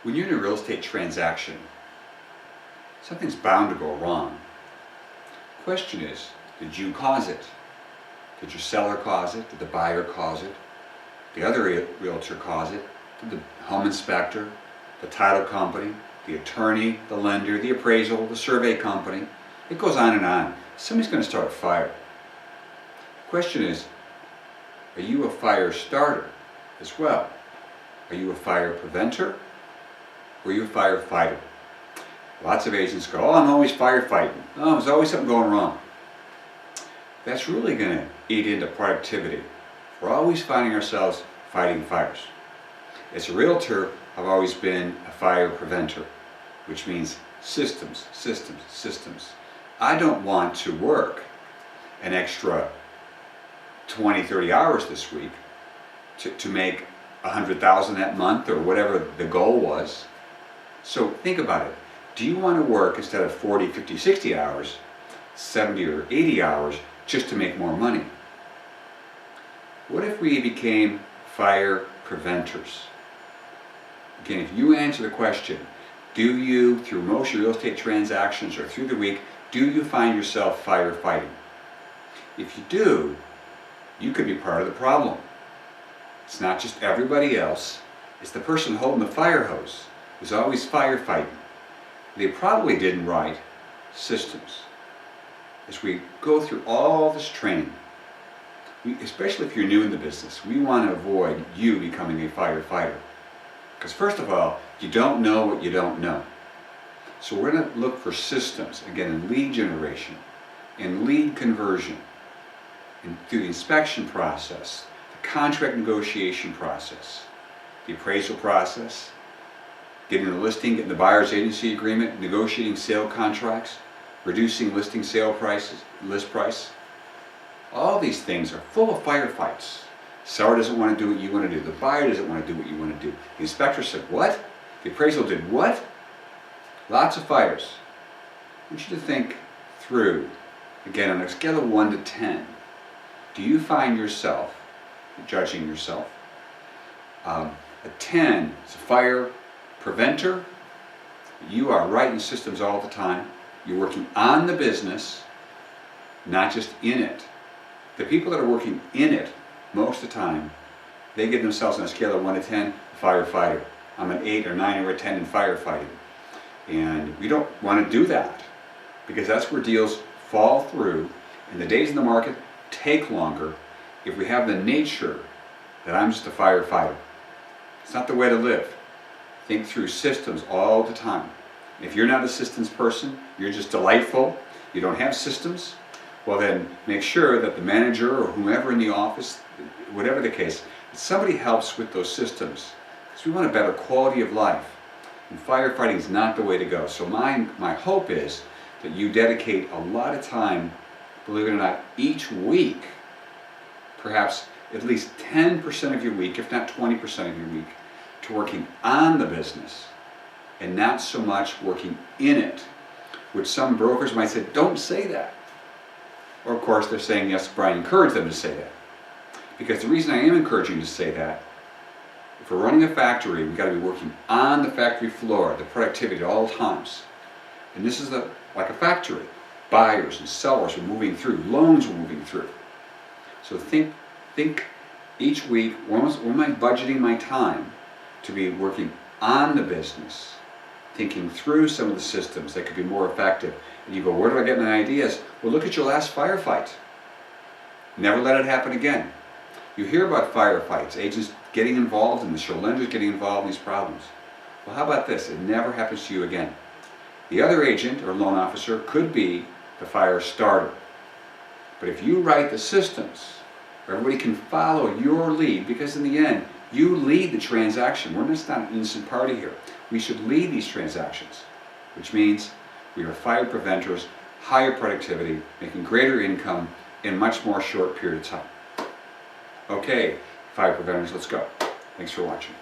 When you're in a real estate transaction, something's bound to go wrong. The question is, did you cause it? Did your seller cause it? Did the buyer cause it? The other realtor cause it? Did the home inspector, the title company, the attorney, the lender, the appraisal, the survey company? It goes on and on. Somebody's going to start a fire. The question is, are you a fire starter as well? Are you a fire preventer? Or are you a firefighter? Lots of agents go, oh, I'm always firefighting. Oh, there's always something going wrong. That's really going to eat into productivity. We're always finding ourselves fighting fires. As a realtor, I've always been a fire preventer, which means systems, systems, systems. I don't want to work an extra 20, 30 hours this week to make $100,000 that month or whatever the goal was. So think about it. Do you want to work instead of 40, 50, 60 hours, 70 or 80 hours just to make more money? What if we became fire preventers? Again, if you answer the question, do you, through most real estate transactions or through the week, do you find yourself firefighting? If you do, you could be part of the problem. It's not just everybody else, it's the person holding the fire hose who's always firefighting. They probably didn't write systems. As we go through all this training, especially if you're new in the business, we want to avoid you becoming a firefighter. Because first of all, you don't know what you don't know. So we're going to look for systems, again, in lead generation, in lead conversion, and through the inspection process, the contract negotiation process, the appraisal process, getting the listing, getting the buyer's agency agreement, negotiating sale contracts, reducing listing sale prices, list price. All these things are full of firefights. Seller doesn't want to do what you want to do. The buyer doesn't want to do what you want to do. The inspector said, what? The appraisal did what? Lots of fires. I want you to think through, again, on a scale of 1 to 10, do you find yourself, judging yourself, a 10 is a fire preventer? You are writing systems all the time. You're working on the business, not just in it. The people that are working in it most of the time, they give themselves on a scale of 1 to 10, a firefighter. I'm an 8 or 9 or a 10 in firefighting. And we don't want to do that because that's where deals fall through and the days in the market take longer if we have the nature that I'm just a firefighter. It's not the way to live. Think through systems all the time. If you're not a systems person, you're just delightful, you don't have systems, well then make sure that the manager or whomever in the office, whatever the case, somebody helps with those systems. Because we want a better quality of life. And firefighting is not the way to go. So my hope is that you dedicate a lot of time, believe it or not, each week, perhaps at least 10% of your week, if not 20% of your week, to working on the business and not so much working in it, which some brokers might say, don't say that. Or of course they're saying, yes, Brian, encourage them to say that. Because the reason I am encouraging you to say that, if we're running a factory, we've got to be working on the factory floor, the productivity at all times. And this is like a factory. Buyers and sellers are moving through, loans are moving through. So think each week, when am I budgeting my time to be working on the business, thinking through some of the systems that could be more effective. And you go, where do I get my ideas? Well, look at your last firefight. Never let it happen again. You hear about firefights, agents getting involved in this, your lenders getting involved in these problems. Well, how about this? It never happens to you again. The other agent or loan officer could be the fire starter. But if you write the systems, everybody can follow your lead, because in the end, you lead the transaction. We're just not an innocent party here. We should lead these transactions, which means we are fire preventers, higher productivity, making greater income in a much more short period of time. Okay, fire preventers, let's go. Thanks for watching.